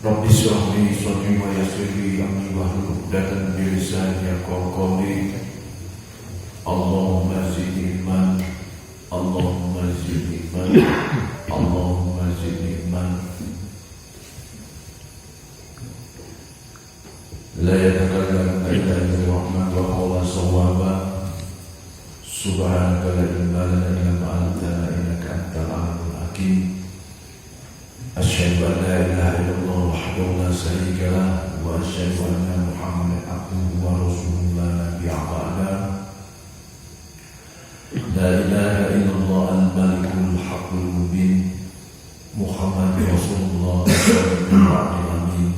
Rabbi shrah li sadri wa yassir li amri wahlul 'uqdatam min lisani yafqahu qawli. Allahumma zidni ilman, Allahumma zidni ilman, Allahumma zidni ilman. La yatakallamu illa bi-rahmat wa qawla sawaba. Subhanaka la ilma lana illa ma 'allamtana innaka antal 'alimul hakim. Asyhadu an la ilaha illallah wahdahu la syarika lah wa asyhadu anna Muhammadan abduhu wa rasuluhu la nabiyya ba'da. La ilaha illallah al-malikul haqqul mubin Muhammad Rasulullah sallallahu alaihi wasallam.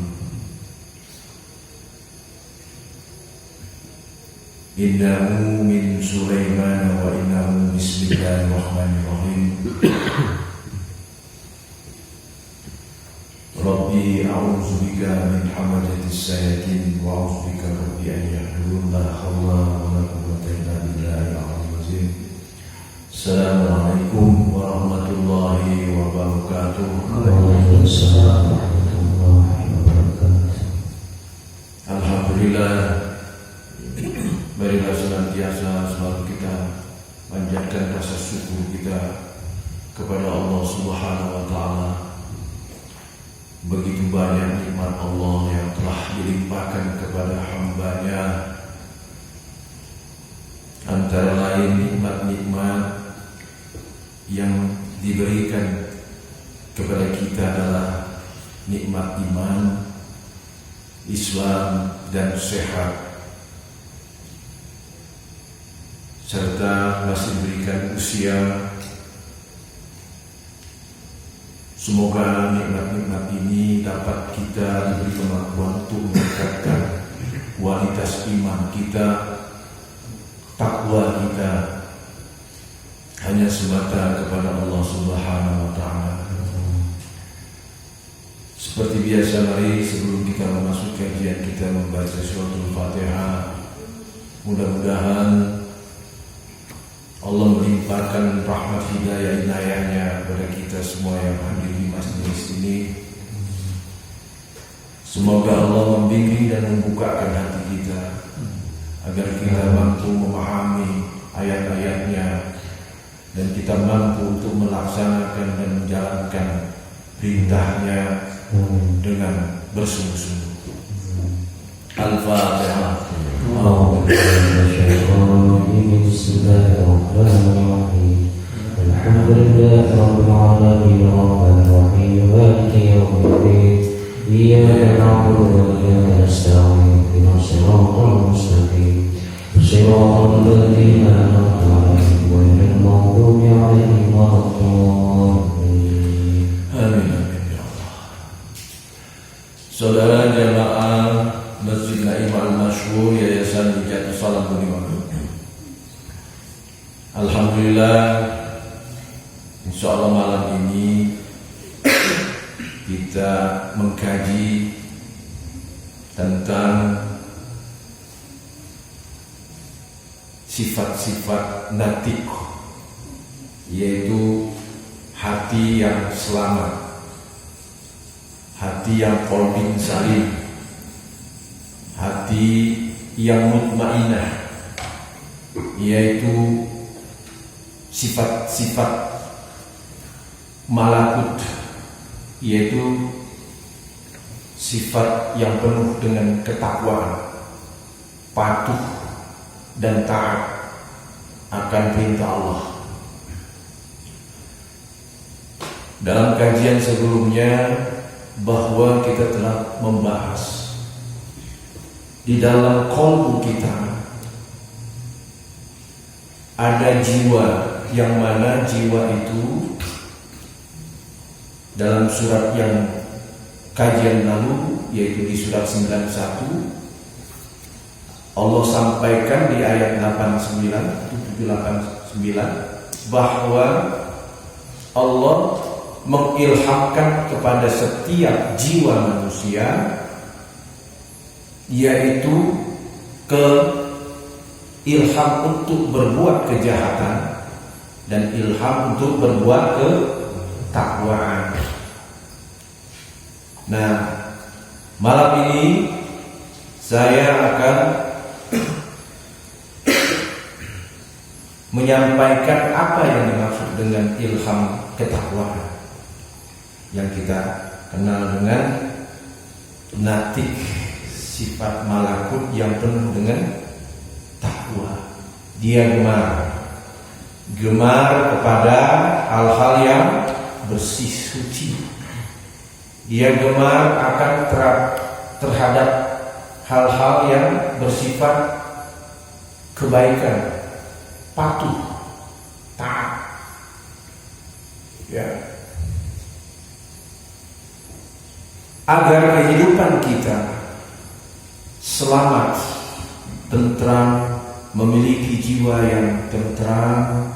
Innahu min Sulaiman wa innahu bismillahirrahmanirrahim. Rabbi a'udzu bika min hamazatis syayatin wa a'udzu bika rabbi an yahdurun. La haula wa la quwwata illa billahil aliyyil azim. Assalamualaikum warahmatullahi wabarakatuh. Waalaikumsalam warahmatullahi wabarakatuh. Alhamdulillah, marilah senantiasa selalu kita panjatkan rasa syukur kita kepada Allah Subhanahu wa taala. Begitu banyak nikmat Allah yang telah dilimpahkan kepada hamba-Nya. Antara lain nikmat-nikmat yang diberikan kepada kita adalah nikmat iman, Islam dan sehat, serta masih diberikan usia. Semoga nikmat-nikmat ini dapat kita diberi kemampuan untuk meningkatkan kualitas iman kita, takwa kita, hanya semata kepada Allah Subhanahu wa taala. Seperti biasa, mari sebelum kita memasuki kajian kita membaca suratul Fatihah. Mudah-mudahan Allah melimpahkan rahmat hidayah inayahnya kepada kita semua yang hadir di majelis ini. Semoga Allah membimbing dan membukakan hati kita agar kita mampu memahami ayat-ayatnya dan kita mampu untuk melaksanakan dan menjalankan perintahnya dengan bersungguh-sungguh. Al-Fatihah. Bismillahirrahmanirrahim. Alhamdulillahi rabbil alamin arrahmanir rahim maliki yaumiddin. Iyyaka na'budu wa iyyaka nasta'in. Ihdinas siratal mustaqim. Siratal ladzina an'amta 'alaihim ghairil maghdubi 'alaihim waladdallin. Amin. Saudara jamaah Masjid Naim Al-Masyhur Yayasan Jati Salam Budiman. Alhamdulillah, insyaallah malam ini kita mengkaji tentang sifat-sifat natik, yaitu hati yang selamat, hati yang qalbin salim, hati yang mutmainah, yaitu sifat-sifat malakut, yaitu sifat yang penuh dengan ketakwaan, patuh dan taat akan perintah Allah. Dalam kajian sebelumnya bahwa kita telah membahas di dalam qalbu kita ada jiwa, yang mana jiwa itu dalam surat yang kajian lalu, yaitu di surat 91, Allah sampaikan di ayat 789 bahwa Allah mengilhamkan kepada setiap jiwa manusia, yaitu ilham untuk berbuat kejahatan dan ilham untuk berbuat ketakwaan. Nah, Malam ini saya akan menyampaikan apa yang dimaksud dengan ilham ketakwaan yang kita kenal dengan natik, sifat malakut yang penuh dengan takwa. Dia gemar kepada hal-hal yang bersih suci. Dia gemar akan terhadap hal-hal yang bersifat kebaikan, patuh, taat. Ya. Agar kehidupan kita selamat, tentram, memiliki jiwa yang tentram,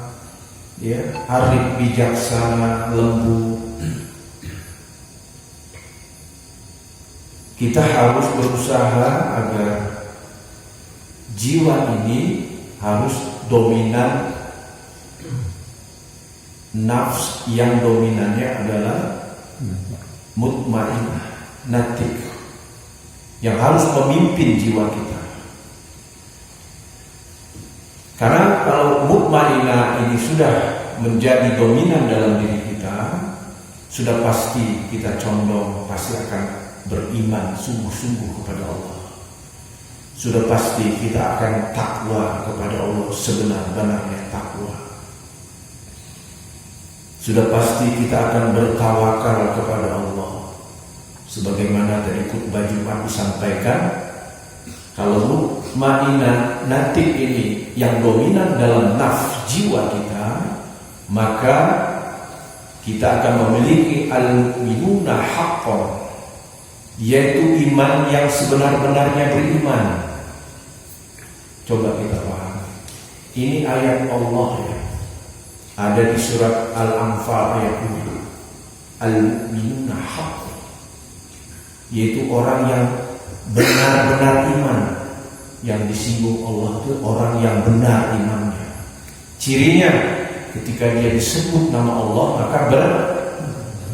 ya, arif, bijaksana, lembut. Kita harus berusaha agar jiwa ini harus dominan, nafs yang dominannya adalah mutmainah, natik, yang harus memimpin jiwa kita. Karena kalau mutmainah ini sudah menjadi dominan dalam diri kita, sudah pasti kita condong, pasti akan beriman sungguh-sungguh kepada Allah. Sudah pasti kita akan takwa kepada Allah sebenar-benarnya takwa. Sudah pasti kita akan bertawakal kepada Allah. Sebagaimana tadi khutbah Jumat disampaikan, kalau mutmainah natik ini yang dominan dalam nafs jiwa kita, maka kita akan memiliki al-mu'minuna haqqan, yaitu iman yang sebenar-benarnya beriman. Coba kita paham. Ini ayat Allah ya. Ada di surat Al-Anfal ayat 2. Al-mu'minuna haqqan, yaitu orang yang benar-benar iman. Yang disinggung Allah itu orang yang benar imannya. Cirinya ketika dia disebut nama Allah maka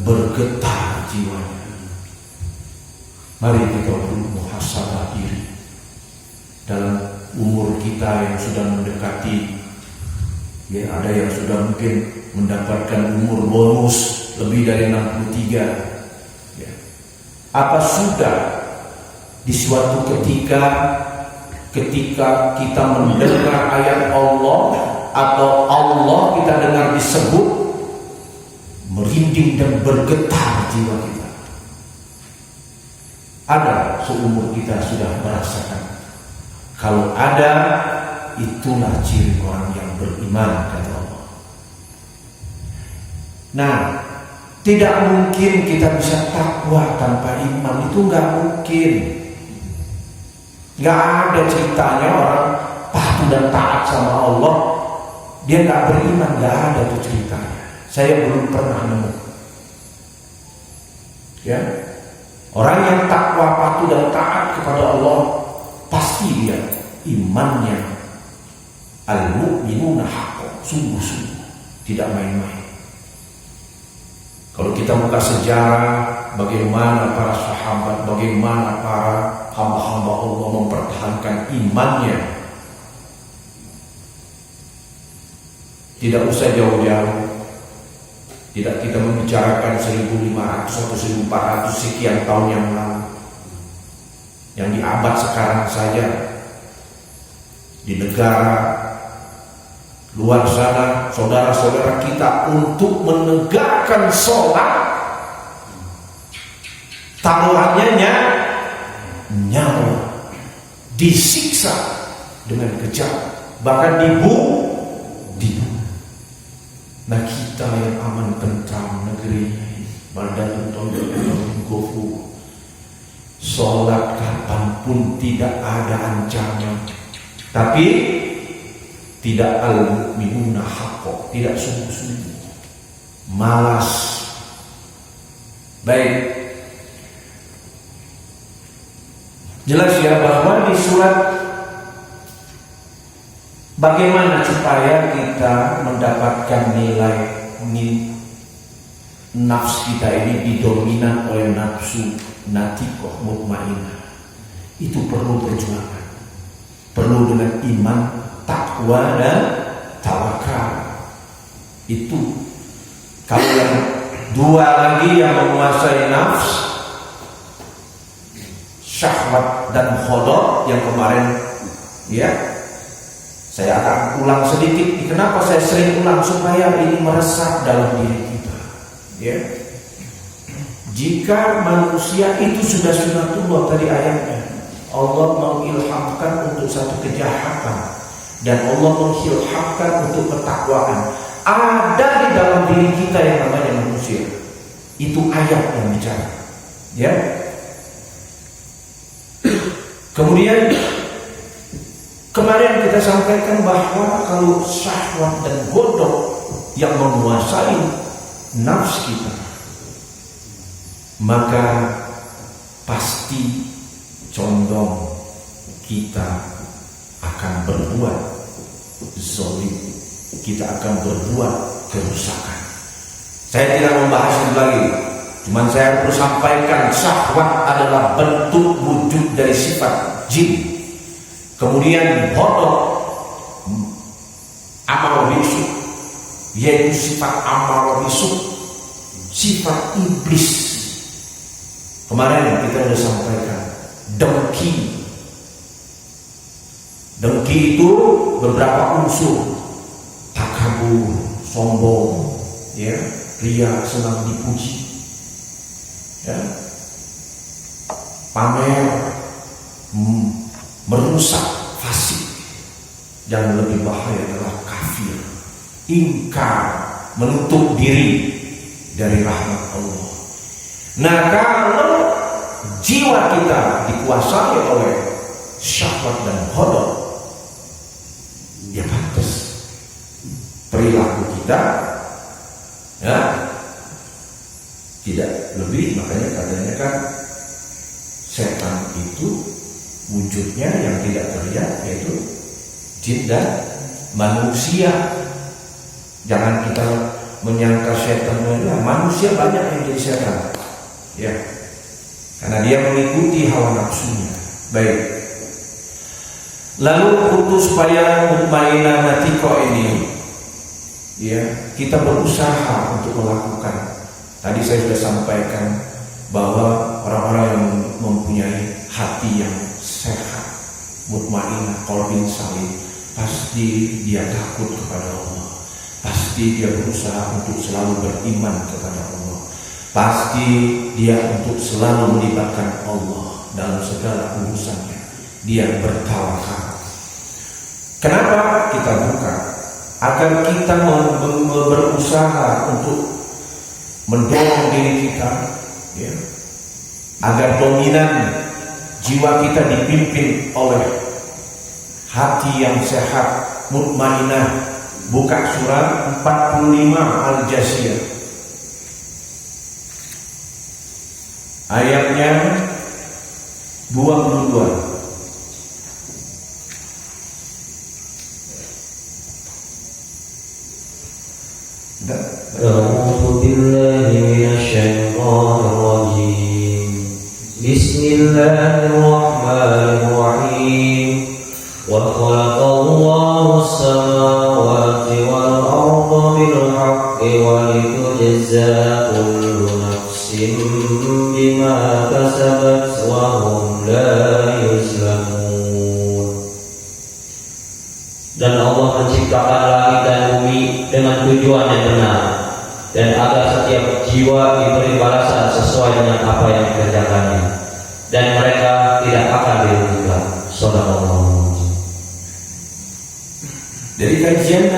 bergetar jiwanya. Mari kita muhasabah diri dalam umur kita yang sudah mendekati, ya, ada yang sudah mungkin mendapatkan umur bonus lebih dari 63. Ya. Apa sudah di suatu ketika kita mendengar ayat Allah atau Allah kita dengar disebut, merinding dan bergetar jiwa kita? Ada seumur kita sudah merasakan. Kalau ada, itulah ciri orang yang beriman, kata Allah. Nah, tidak mungkin kita bisa takwa tanpa iman. Itu nggak mungkin. Nggak ada ceritanya orang patuh dan taat sama Allah, dia nggak beriman. Nggak ada tuh ceritanya. Saya belum pernah nemu. Ya. Orang yang takwa, patuh dan taat kepada Allah, pasti dia imannya al-mu'minuna haqqan, sungguh-sungguh, tidak main-main. Kalau kita buka sejarah bagaimana para sahabat, bagaimana para hamba-hamba Allah mempertahankan imannya, tidak usah jauh-jauh. Tidak kita membicarakan 1500 atau 1400 sekian tahun yang lalu, yang di abad sekarang saja di negara luar sana, saudara-saudara kita untuk menegakkan sholat, taruhannya nyawa, disiksa dengan kejam, bahkan dibunuh. Nah, kita yang aman tentram negeri Baldatun Thayyibun Ghafur, sholat kapanpun tidak ada ancaman, tapi tidak al-mu'minuna haqqan, tidak sungguh-sungguh, malas. Baik, jelas ya bahwa di surat bagaimana supaya kita mendapatkan nilai nafs kita ini didominan oleh nafsu natikoh mutmainah. Itu perlu perjuangan, perlu dengan iman, takwa dan tawakal. Itu kalau yang dua lagi yang menguasai nafs, syahwat dan khodor yang kemarin ya saya akan ulang sedikit. Kenapa saya sering ulang? Supaya ini meresap dalam diri kita ya. Jika manusia itu sudah sunatullah, tadi ayatnya Allah mengilhamkan untuk satu kejahatan dan Allah mengilhamkan untuk ketakwaan. Ada di dalam diri kita yang namanya manusia. Itu ayat yang bicara. Ya. Kemudian kemarin kita sampaikan bahwa kalau syahwat dan godok yang menguasai nafs kita, maka pasti condong kita akan berbuat zalim, kita akan berbuat kerusakan. Saya tidak membahas itu lagi, cuman saya perlu sampaikan syahwat adalah bentuk wujud dari sifat jin. Kemudian hodok amal bisu, yaitu sifat amal bisu, sifat iblis. Kemarin kita sudah sampaikan dengki. Dengki itu beberapa unsur: takabur, sombong, ya, ria, senang dipuji, ya, pamer, merusak, fasik. Yang lebih bahaya adalah kafir, ingkar, menutup diri dari rahmat Allah. Nah, kalau jiwa kita dikuasai oleh syahwat dan hodor, ya pantas perilaku kita ya tidak lebih. Makanya katanya kan setan itu wujudnya yang tidak terlihat, yaitu jin dan manusia. Jangan kita menyangka setan adalah manusia, banyak yang jadi setan ya, karena dia mengikuti hawa nafsunya. Baik, lalu untuk supaya mutmainah natiko ini ya, kita berusaha untuk melakukan. Tadi saya sudah sampaikan bahwa orang-orang yang mempunyai hati yang sehat, mutmainah, qalbin salim, pasti dia takut kepada Allah, pasti dia berusaha untuk selalu beriman kepada Allah, pasti dia untuk selalu melibatkan Allah dalam segala urusannya. Dia bertawakal. Kenapa kita buka? Agar kita berusaha untuk mendorong diri kita ya, agar dominan jiwa kita dipimpin oleh hati yang sehat, mutmainah. Buka surat 45 Al-Jasiyah, ayatnya 22. A'udzu billahi minasyaitonir rajim. Bismillahirrahmanirrahim. Wa khalaqallahu as-samawati wal arda bil haqqi wa litujzaa kullu nafsin bima kasabat wa hum la yuzlamun. Dan Allah menciptakan langit dan bumi dengan tujuan yang benar, dan agar setiap jiwa diberi balasan sesuai dengan apa yang dikerjakannya, dan mereka tidak akan dirugikan. Shadallah. Dari kajian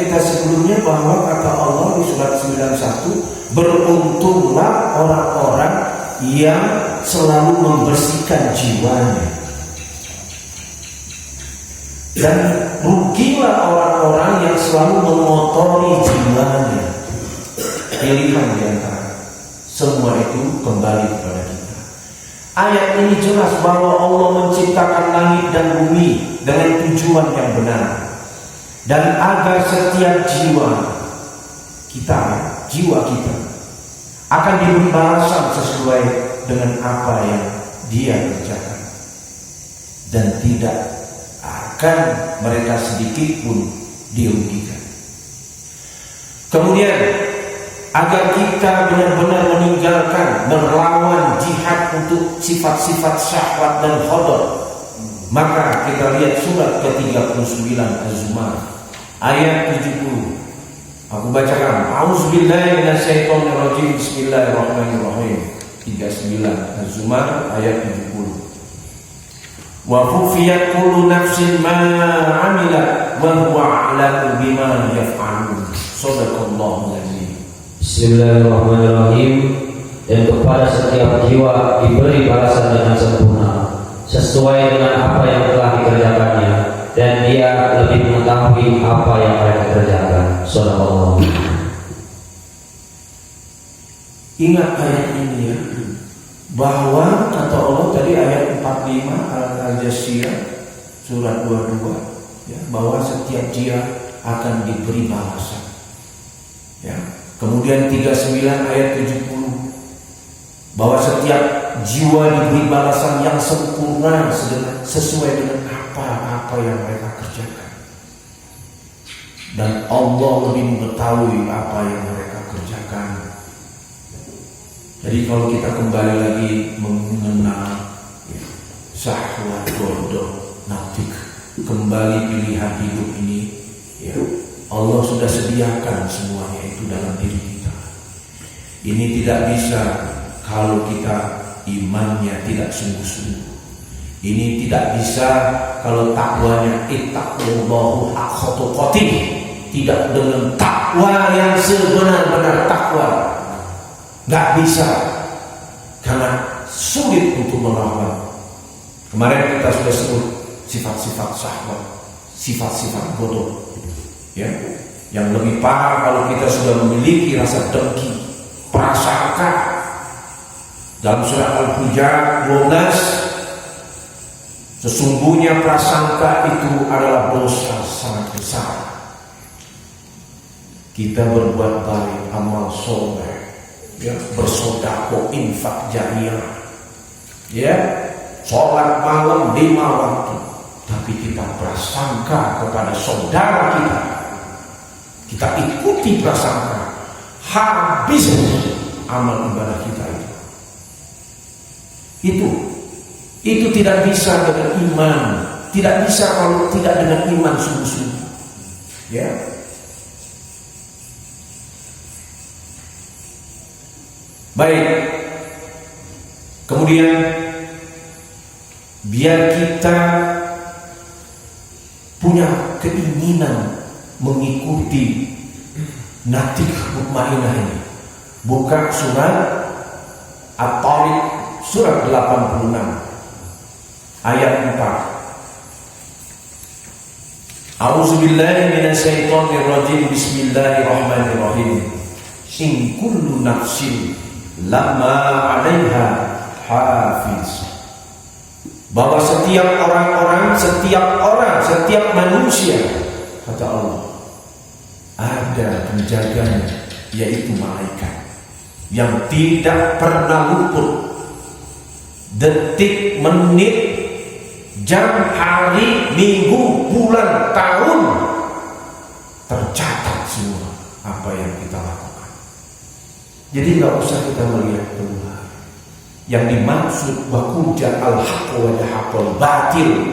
kita sebelumnya bahwa kata Allah di surat 91, beruntunglah orang-orang yang selalu membersihkan jiwanya, dan rugilah orang-orang yang selalu mengotori jiwanya. Pilihan di antara semua itu kembali kepada kita. Ayat ini jelas bahwa Allah menciptakan langit dan bumi dengan tujuan yang benar, dan agar setiap jiwa kita, jiwa kita akan diberi balasan sesuai dengan apa yang dia kerjakan, dan tidak akan mereka sedikit pun dirugikan. Kemudian agar kita benar-benar meninggalkan, melawan jihad untuk sifat-sifat syahwat dan khodor, maka kita lihat surat ke-39 Az-Zumar ayat 70. Aku bacakan. A'udzubillahi minasyaitonirrajim. Bismillahirrahmanirrahim. 39 Az-Zumar ayat 70. Wa khufiyat kullu nafsin ma 'amilat wa huwa 'alamu bima yaf'alun. Shadaqallahul azim. Bismillahirrahmanirrahim. Dan kepada setiap jiwa diberi balasan dengan sempurna sesuai dengan apa yang telah dikerjakannya, dan dia lebih mengetahui apa yang mereka kerjakan. Shadaqallah. Ingat ayat ini ya, bahwa kata Allah tadi ayat 45 Al-Jassiyah surat 22 ya, bahwa setiap jiwa akan diberi balasan ya. Kemudian 39 ayat 70 bahwa setiap jiwa diberi balasan yang sempurna sesuai dengan apa yang mereka kerjakan, dan Allah lebih mengetahui apa yang mereka kerjakan. Jadi kalau kita kembali lagi mengenal ya, syahwat, godok, nafik, kembali pilihan hidup ini ya, Allah sudah sediakan semuanya itu dalam diri kita. Ini tidak bisa kalau kita imannya tidak sungguh-sungguh. Ini tidak bisa kalau takwanya ittaqullahu haqqa tuqatih, tidak dengan takwa yang sebenar-benar takwa. Nggak bisa, karena sulit untuk melawan. Kemarin kita sudah sebut sifat-sifat syahwat, sifat-sifat bodoh ya. Yang lebih parah kalau kita sudah memiliki rasa dengki, prasangka. Dalam surat Al-Hujurat 12, sesungguhnya prasangka itu adalah dosa sangat besar. Kita berbuat baik, amal soleh ya, bersedekah, infak jariyah ya, sholat malam 5 waktu, tapi kita prasangka kepada saudara kita ikuti prasangka, habis amal ibadah kita itu tidak bisa dengan iman, tidak bisa kalau tidak dengan iman sungguh-sungguh ya. Baik, kemudian biar kita punya keinginan mengikuti natik mutmainah ini, buka surat At-Tariq surat 86 ayat 4. A'udzubillahi minasyaitonirrajim. Bismillahirrahmanirrahim. In kullu nafsin lamma 'alaiha hafiz. Bahwa setiap manusia, kata Allah, ada penjaganya, yaitu malaikat yang tidak pernah luput. Detik, menit, jam, hari, minggu, bulan, tahun, tercatat semua apa yang kita lakukan. Jadi nggak usah kita melihat keluar. Yang dimaksud wakuja al-haq wa yahaqul batil,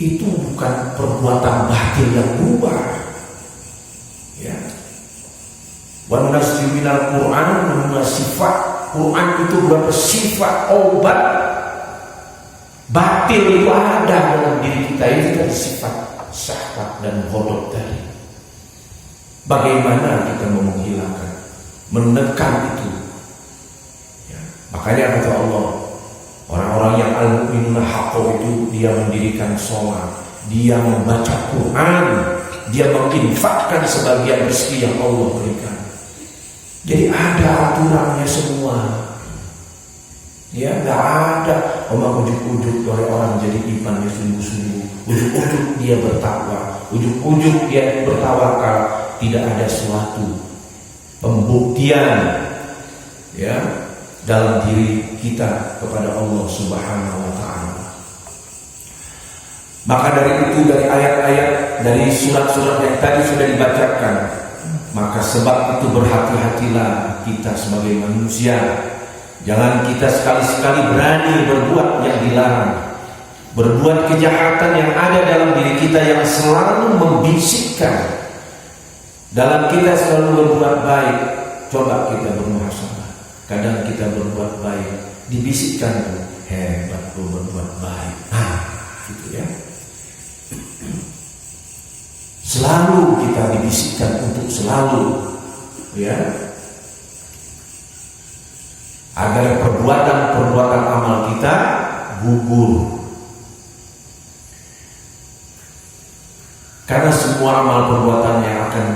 itu bukan perbuatan batil yang luar ya. Wa nunazzilu minal Qur'an ma sifat. Quran itu beberapa sifat obat batil itu ada dalam diri kita. Itu dari sifat syahwat dan godok tadi. Bagaimana kita mau menghilangkan, menekan itu ya. Makanya kata Allah, orang-orang yang al-mu'minuna haqqo itu dia mendirikan sholat, dia membaca Quran, dia menginfakkan sebagian rezeki yang Allah berikan. Jadi ada aturannya semua ya, nggak ada omong ujuk-ujuk oleh orang jadi imannya sungguh-sungguh, ujuk-ujuk dia bertakwa, ujuk-ujuk dia bertawakal. Tidak ada suatu pembuktian ya dalam diri kita kepada Allah Subhanahu wa taala. Maka dari itu, dari ayat-ayat, dari surat-surat yang tadi sudah dibacakan, maka sebab itu berhati-hatilah kita sebagai manusia. Jangan kita sekali-sekali berani berbuat yang dilarang, berbuat kejahatan yang ada dalam diri kita yang selalu membisikkan dalam kita selalu berbuat baik. Coba kita bermuhasabah. Kadang kita berbuat baik, dibisikkan tuh, hebat lu berbuat baik. Gitu ya. Selalu kita dibisikkan untuk selalu ya, agar perbuatan-perbuatan amal kita gugur. Karena semua amal perbuatan yang akan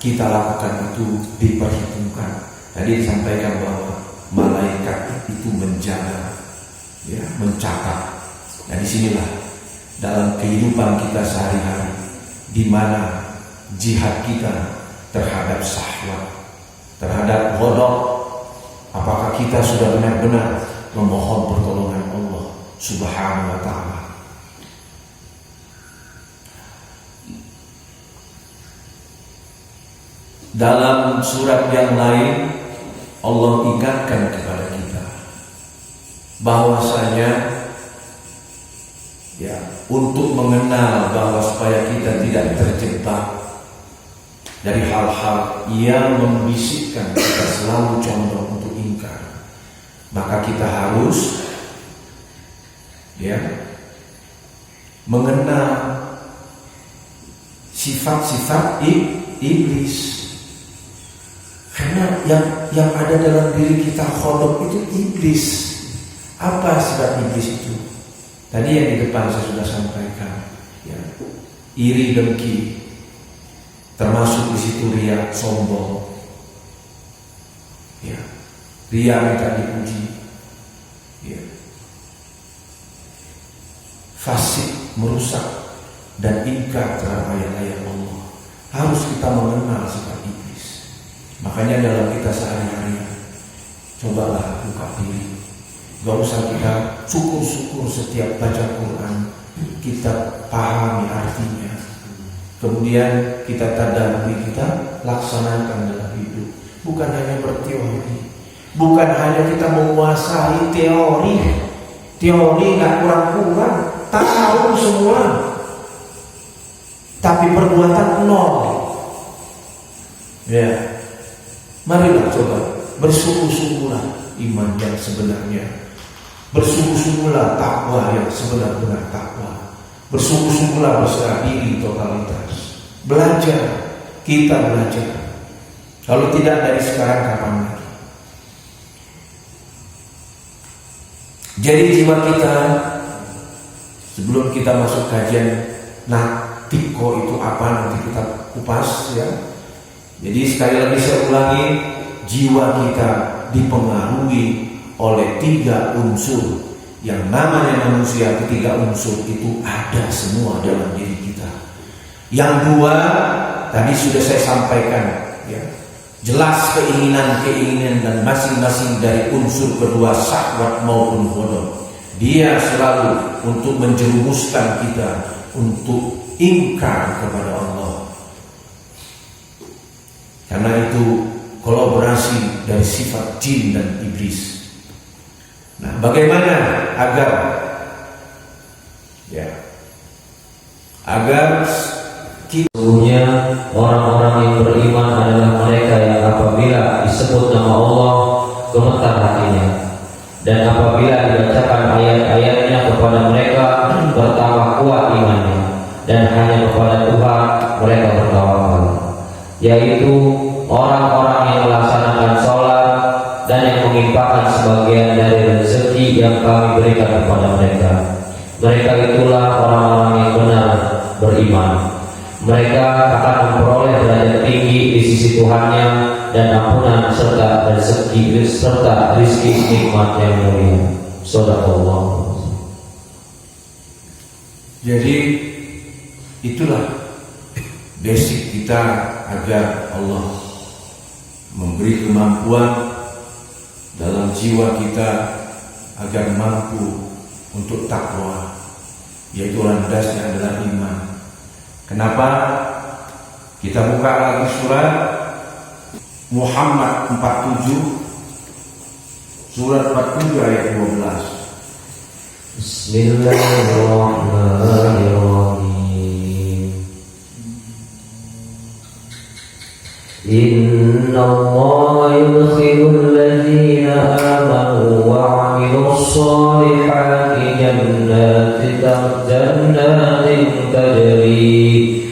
kita lakukan itu diperhitungkan. Tadi disampaikan bahwa malaikat itu menjaga, ya, mencatat. Nah, disinilah dalam kehidupan kita sehari-hari, di mana jihad kita terhadap syahwat, terhadap ghadab, apakah kita sudah benar-benar memohon pertolongan Allah Subhanahu wa taala. Dalam surat yang lain Allah ingatkan kepada kita bahwasanya ya, untuk mengenal bahwa supaya kita tidak terjebak dari hal-hal yang membisikkan kita selalu condong untuk ingkar, maka kita harus ya mengenal sifat-sifat iblis. Karena yang ada dalam diri kita khodok itu iblis. Apa sifat iblis itu? Tadi yang di depan saya sudah sampaikan, ya, iri dengki, termasuk di situ riya, sombong, ya, riya minta dipuji, ya, fasik, merusak, dan ingkar terhadap ayat-ayat Allah. Harus kita mengenal sifat iblis. Makanya dalam kita sehari-hari, cobalah buka diri. Gak usah kita syukur-syukur setiap baca Quran, kita pahami artinya, kemudian kita tadabburi, kita laksanakan dalam hidup. Bukan hanya berteori, bukan hanya kita menguasai teori gak kurang-kurang, tahu semua, tapi perbuatan nol. Ya, marilah coba bersungguh-sungguhlah iman yang sebenarnya, bersungguh-sungguhlah takwa yang sebenar-benar takwa, bersungguh-sungguhlah berserah diri totalitas. Belajar, kita belajar. Kalau tidak dari sekarang, kapan lagi? Jadi jiwa kita, sebelum kita masuk kajian natiko itu apa, nanti kita kupas ya. Jadi sekali lagi saya ulangi, jiwa kita dipengaruhi oleh 3 unsur. Yang namanya manusia, ketiga unsur itu ada semua dalam diri kita. Yang 2 tadi sudah saya sampaikan ya. Jelas keinginan dan masing-masing dari unsur kedua, syahwat maupun ghadab. Dia selalu untuk menjerumuskan kita untuk ingkar kepada Allah. Karena itu kolaborasi dari sifat jin dan iblis. Nah, bagaimana agar sesungguhnya orang-orang yang beriman adalah mereka yang apabila disebut nama Allah gemetar hatinya, dan apabila dibacakan ayat-ayatnya kepada mereka bertambah kuat imannya, dan hanya kepada Tuhan mereka bertawakal, yaitu orang-orang yang melaksanakan sholat dan yang menginfakkan sebagian dari rezeki yang kami berikan kepada mereka. Mereka itulah orang-orang yang benar beriman. Mereka akan memperoleh derajat tinggi di sisi Tuhannya dan ampunan serta rezeki serta rizki nikmat yang mulia. Shadaqallah. Jadi itulah basic kita agar Allah memberi kemampuan dalam jiwa kita agar mampu untuk takwa, yaitu landasnya adalah iman. Kenapa? Kita buka lagi surat Muhammad 47, surat 47 ayat 12. Bismillahirrahmanirrahim. Inna Allah yudkhilul ladzina amanu wa 'amilus solihati jannatin tajri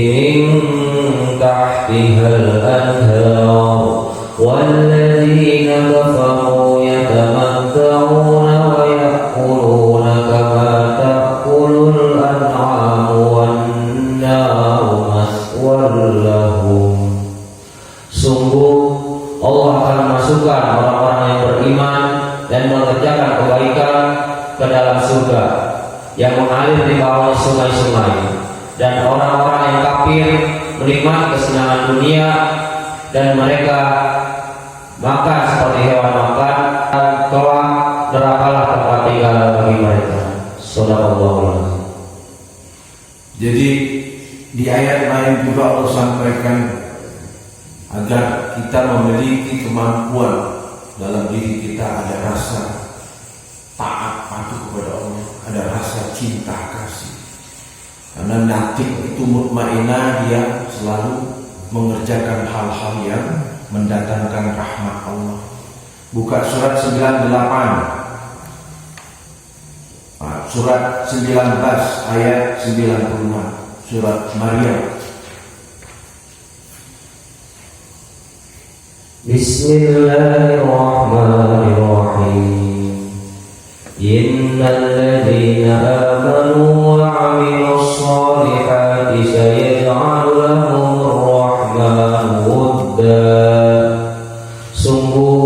min tahtihal anhar walladzina kafaru yatamatta'una wa ya'kuluna kama ta'kulul an'amu wan naru maswal lahum. Sungguh Allah akan masukkan orang-orang yang beriman dan mengerjakan kebaikan ke dalam surga yang mengalir di bawah sungai-sungai, dan orang-orang yang kafir menikmati kesenangan dunia dan mereka makan seperti hewan makan, dan kelak nerakalah tempat tinggal bagi mereka. Shadaqallahu. Jadi di ayat lain juga Allah sampaikan agar kita memiliki kemampuan dalam diri kita, ada rasa taat patuh kepada Allah, ada rasa cinta kasih. Karena natik itu mutmainah, dia selalu mengerjakan hal-hal yang mendatangkan rahmat Allah. Buka surat 98, surat 19 ayat 95, surat Maryam. Bismillahirrahmanirrahim. Innal ladzina amanu wa 'amilus solihati sayaj'alu lahumur rahmanu wudda. Sungguh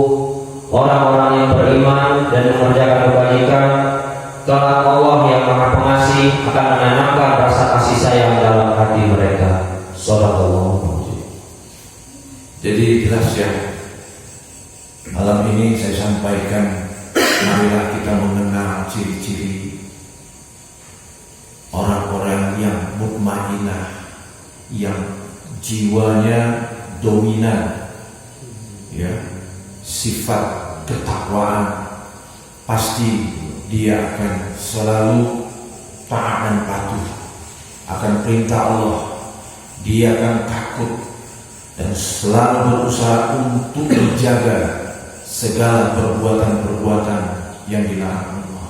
orang-orang yang beriman dan mengerjakan kebaikan, kelak Allah yang Maha Pengasih akan menanamkan rasa kasih sayang dalam hati mereka. Shadaqallahu. Jadi jelas ya, malam ini saya sampaikan, marilah kita mengenal ciri-ciri orang-orang yang mutmainah, yang jiwanya dominan, ya, sifat ketakwaan. Pasti dia akan selalu taat dan patuh akan perintah Allah. Dia akan takut dan selalu berusaha untuk menjaga segala perbuatan-perbuatan yang dilarang Allah.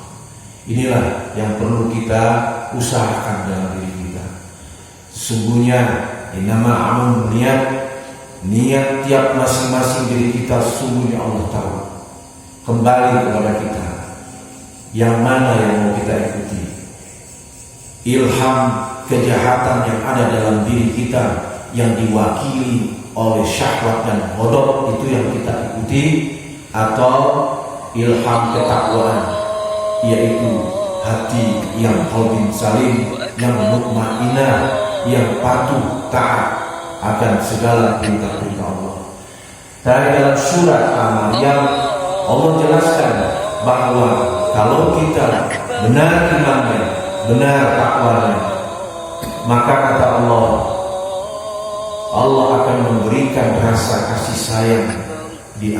Inilah yang perlu kita usahakan dalam diri kita. Sesungguhnya innama amal niat tiap masing-masing diri kita, sesungguhnya Allah tahu. Kembali kepada kita, yang mana yang mau kita ikuti. Ilham kejahatan yang ada dalam diri kita yang diwakili oleh syahwat dan ghadab, itu yang kita ikuti, atau ilham ketakwaan, yaitu hati yang qalbin salim, yang mutmainah, yang patuh taat akan segala perintah-perintah Allah. Dari dalam surat Al-Maryam Allah jelaskan bahwa kalau kita benar imannya, benar takwanya, maka kata Allah akan memberikan rasa kasih sayang di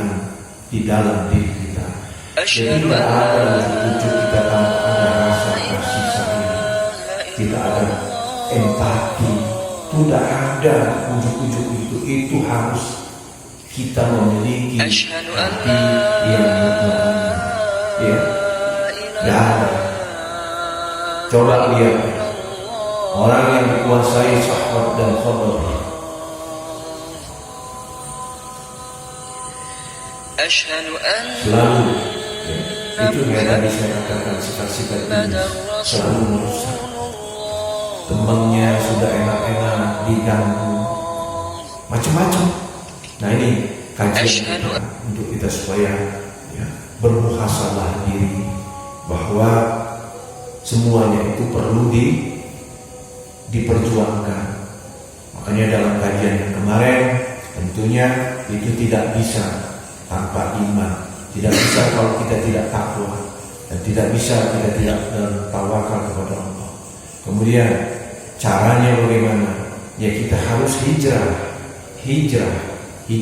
dalam diri kita. Jadi tidak ada wujud kita tanpa ada rasa kasih sayang, tidak ada empati, tidak ada wujud-wujud itu harus kita memiliki hati yang mutmainah. Ya, tidak ada. Coba lihat orang yang dikuasai syahwat dan ghadab, selalu, ya, itu yang tadi saya katakan, sifat-sifat ini selalu merusak. Temannya sudah enak-enak diganggu, macam-macam. Nah ini kajian kita untuk kita supaya ya, bermuhasabah diri bahwa semuanya itu perlu diperjuangkan. Makanya dalam kajian yang kemarin Tentunya itu tidak bisa tanpa iman, tidak bisa kalau kita tidak takwa, dan tidak bisa kita tidak tawakal kepada Allah. Kemudian caranya bagaimana? Ya kita harus hijrah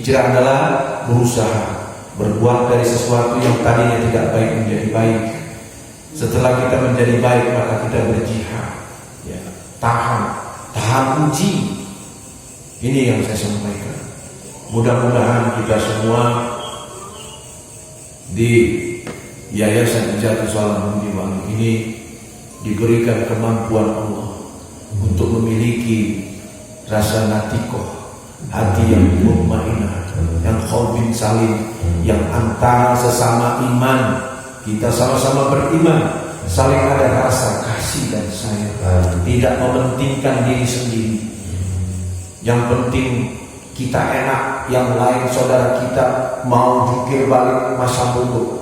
adalah berusaha berbuat dari sesuatu yang tadinya tidak baik menjadi baik. Setelah kita menjadi baik, maka kita berjihad, ya, tahan uji. Ini yang saya sampaikan. Mudah-mudahan kita semua di Yayasan Nahdlatul Ulama Bangun ini diberikan kemampuan Allah untuk memiliki rasa natikoh, hati yang mutmainah, yang qalbin salim, yang antara sesama iman kita sama-sama beriman, saling ada rasa kasih dan sayang, tidak mementingkan diri sendiri. Yang penting kita enak, yang lain saudara kita mau jungkir balik masa bodoh.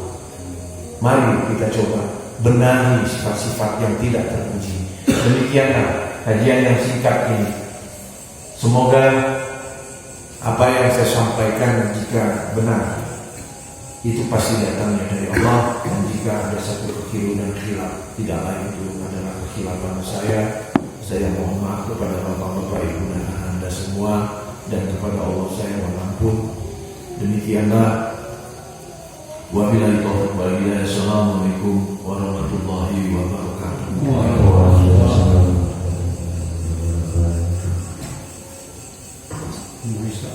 Mari kita coba benahi sifat-sifat yang tidak terpuji. Demikianlah kajian yang singkat ini. Semoga apa yang saya sampaikan jika benar, itu pasti datangnya dari Allah. Dan jika ada satu kekeliruan dan khilaf, tidak lain itu adalah kekhilafan saya mohon maaf kepada bapak-bapak, ibu dan anda semua, dan kepada Allah saya mohon ampun. Demikianlah. Wabillahi taufiq wal hidayah. Assalamualaikum warahmatullahi wabarakatuh. Bisa.